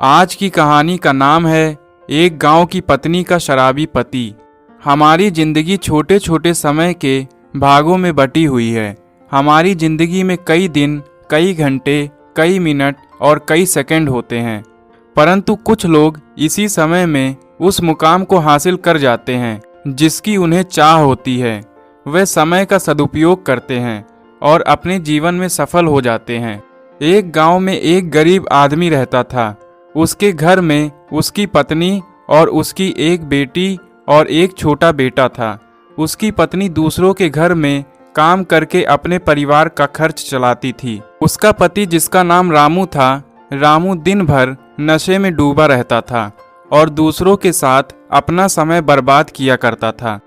आज की कहानी का नाम है एक गांव की पत्नी का शराबी पति। हमारी जिंदगी छोटे छोटे समय के भागों में बटी हुई है। हमारी जिंदगी में कई दिन, कई घंटे, कई मिनट और कई सेकंड होते हैं, परंतु कुछ लोग इसी समय में उस मुकाम को हासिल कर जाते हैं जिसकी उन्हें चाह होती है। वे समय का सदुपयोग करते हैं और अपने जीवन में सफल हो जाते हैं। एक गांव में एक गरीब आदमी रहता था। उसके घर में उसकी पत्नी और उसकी एक बेटी और एक छोटा बेटा था। उसकी पत्नी दूसरों के घर में काम करके अपने परिवार का खर्च चलाती थी। उसका पति, जिसका नाम रामू था, रामू दिन भर नशे में डूबा रहता था और दूसरों के साथ अपना समय बर्बाद किया करता था।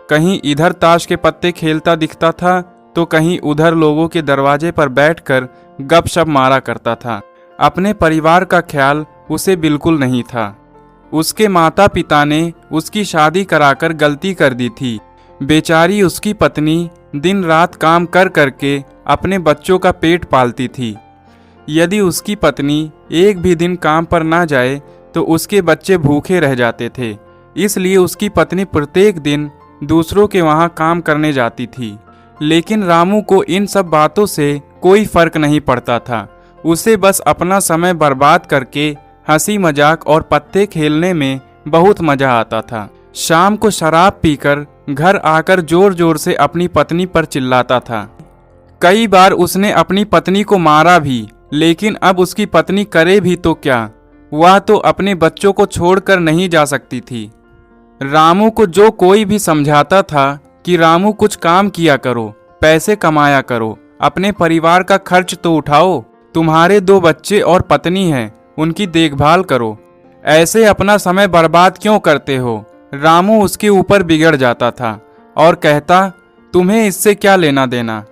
कहीं इधर ताश के पत्ते खेलता दिखता था तो कहीं उधर लोगों के दरवाजे पर बैठकर गपशप मारा करता था। अपने परिवार का ख्याल उसे बिल्कुल नहीं था। उसके माता पिता ने उसकी शादी कराकर गलती कर दी थी। बेचारी उसकी पत्नी दिन रात काम कर करके अपने बच्चों का पेट पालती थी। यदि उसकी पत्नी एक भी दिन काम पर ना जाए तो उसके बच्चे भूखे रह जाते थे। इसलिए उसकी पत्नी प्रत्येक दिन दूसरों के वहाँ काम करने जाती थी। लेकिन रामू को इन सब बातों से कोई फर्क नहीं पड़ता था। उसे बस अपना समय बर्बाद करके हंसी मजाक और पत्ते खेलने में बहुत मजा आता था। शाम को शराब पीकर घर आकर जोर जोर से अपनी पत्नी पर चिल्लाता था। कई बार उसने अपनी पत्नी को मारा भी, लेकिन अब उसकी पत्नी करे भी तो क्या, वह तो अपने बच्चों को छोड़कर नहीं जा सकती थी। रामू को जो कोई भी समझाता था कि रामू कुछ काम किया करो, पैसे कमाया करो, अपने परिवार का खर्च तो उठाओ, तुम्हारे 2 बच्चे और पत्नी हैं, उनकी देखभाल करो, ऐसे अपना समय बर्बाद क्यों करते हो। रामू उसके ऊपर बिगड़ जाता था और कहता, तुम्हें इससे क्या लेना देना,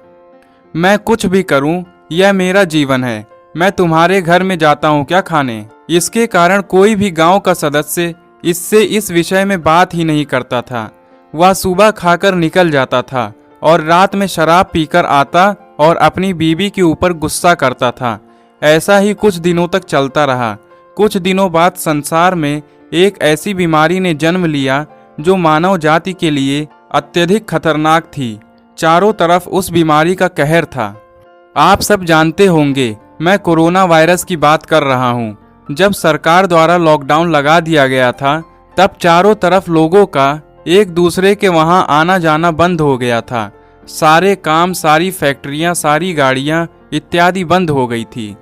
मैं कुछ भी करूं, यह मेरा जीवन है, मैं तुम्हारे घर में जाता हूं क्या खाने। इसके कारण कोई भी गांव का सदस्य इससे इस विषय में बात ही नहीं करता था। वह सुबह खाकर निकल जाता था और रात में शराब पीकर आता और अपनी बीवी के ऊपर गुस्सा करता था। ऐसा ही कुछ दिनों तक चलता रहा। कुछ दिनों बाद संसार में एक ऐसी बीमारी ने जन्म लिया जो मानव जाति के लिए अत्यधिक खतरनाक थी। चारों तरफ उस बीमारी का कहर था। आप सब जानते होंगे, मैं कोरोना वायरस की बात कर रहा हूँ। जब सरकार द्वारा लॉकडाउन लगा दिया गया था, तब चारों तरफ लोगों का एक दूसरे के वहाँ आना जाना बंद हो गया था। सारे काम, सारी फैक्ट्रियाँ, सारी गाड़ियाँ इत्यादि बंद हो गई थी।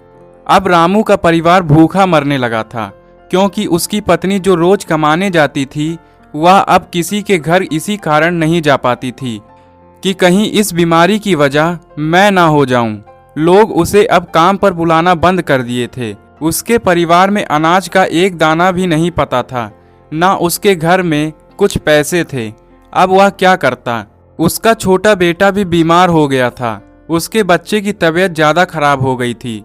अब रामू का परिवार भूखा मरने लगा था, क्योंकि उसकी पत्नी जो रोज कमाने जाती थी, वह अब किसी के घर इसी कारण नहीं जा पाती थी कि कहीं इस बीमारी की वजह मैं ना हो जाऊं। लोग उसे अब काम पर बुलाना बंद कर दिए थे। उसके परिवार में अनाज का एक दाना भी नहीं पता था, ना उसके घर में कुछ पैसे थे। अब वह क्या करता। उसका छोटा बेटा भी बीमार हो गया था। उसके बच्चे की तबीयत ज्यादा खराब हो गई थी।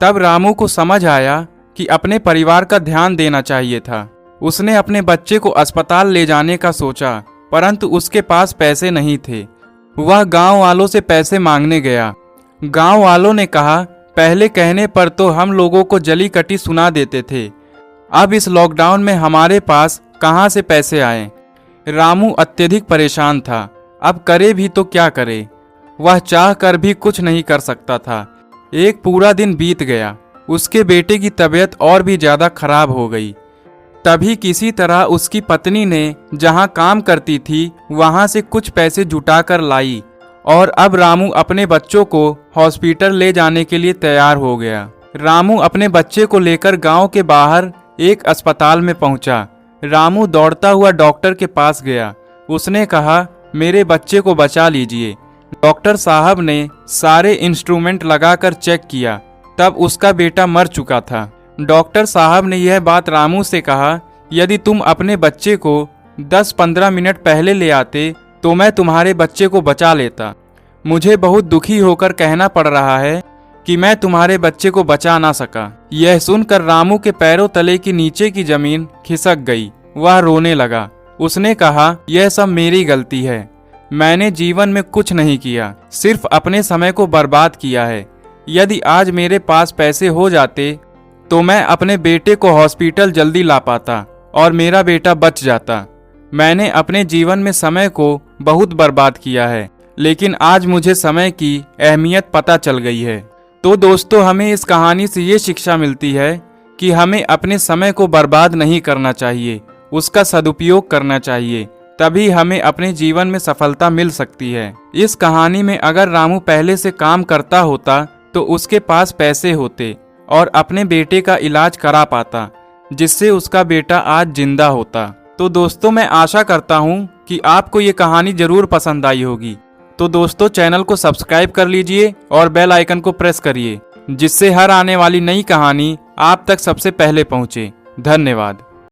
तब रामू को समझ आया कि अपने परिवार का ध्यान देना चाहिए था। उसने अपने बच्चे को अस्पताल ले जाने का सोचा, परंतु उसके पास पैसे नहीं थे। वह गांव वालों से पैसे मांगने गया। गांव वालों ने कहा, पहले कहने पर तो हम लोगों को जली कटी सुना देते थे, अब इस लॉकडाउन में हमारे पास कहां से पैसे आए। रामू अत्यधिक परेशान था। अब करे भी तो क्या करे। वह चाह कर भी कुछ नहीं कर सकता था। एक पूरा दिन बीत गया। उसके बेटे की तबीयत और भी ज्यादा खराब हो गई। तभी किसी तरह उसकी पत्नी ने जहां काम करती थी वहां से कुछ पैसे जुटाकर लाई और अब रामू अपने बच्चों को हॉस्पिटल ले जाने के लिए तैयार हो गया। रामू अपने बच्चे को लेकर गांव के बाहर एक अस्पताल में पहुंचा। रामू दौड़ता हुआ डॉक्टर के पास गया। उसने कहा, मेरे बच्चे को बचा लीजिए। डॉक्टर साहब ने सारे इंस्ट्रूमेंट लगाकर चेक किया, तब उसका बेटा मर चुका था। डॉक्टर साहब ने यह बात रामू से कहा, यदि तुम अपने बच्चे को 10-15 मिनट पहले ले आते तो मैं तुम्हारे बच्चे को बचा लेता। मुझे बहुत दुखी होकर कहना पड़ रहा है कि मैं तुम्हारे बच्चे को बचा ना सका। यह सुनकर रामू के पैरों तले की नीचे की जमीन खिसक गई। वह रोने लगा। उसने कहा, यह सब मेरी गलती है। मैंने जीवन में कुछ नहीं किया, सिर्फ अपने समय को बर्बाद किया है। यदि आज मेरे पास पैसे हो जाते तो मैं अपने बेटे को हॉस्पिटल जल्दी ला पाता और मेरा बेटा बच जाता। मैंने अपने जीवन में समय को बहुत बर्बाद किया है, लेकिन आज मुझे समय की अहमियत पता चल गई है। तो दोस्तों, हमें इस कहानी से ये शिक्षा मिलती है कि हमें अपने समय को बर्बाद नहीं करना चाहिए, उसका सदुपयोग करना चाहिए, तभी हमें अपने जीवन में सफलता मिल सकती है। इस कहानी में अगर रामू पहले से काम करता होता तो उसके पास पैसे होते और अपने बेटे का इलाज करा पाता, जिससे उसका बेटा आज जिंदा होता। तो दोस्तों, मैं आशा करता हूँ कि आपको ये कहानी जरूर पसंद आई होगी। तो दोस्तों, चैनल को सब्सक्राइब कर लीजिए और बेल आइकन को प्रेस करिए, जिससे हर आने वाली नई कहानी आप तक सबसे पहले पहुँचे। धन्यवाद।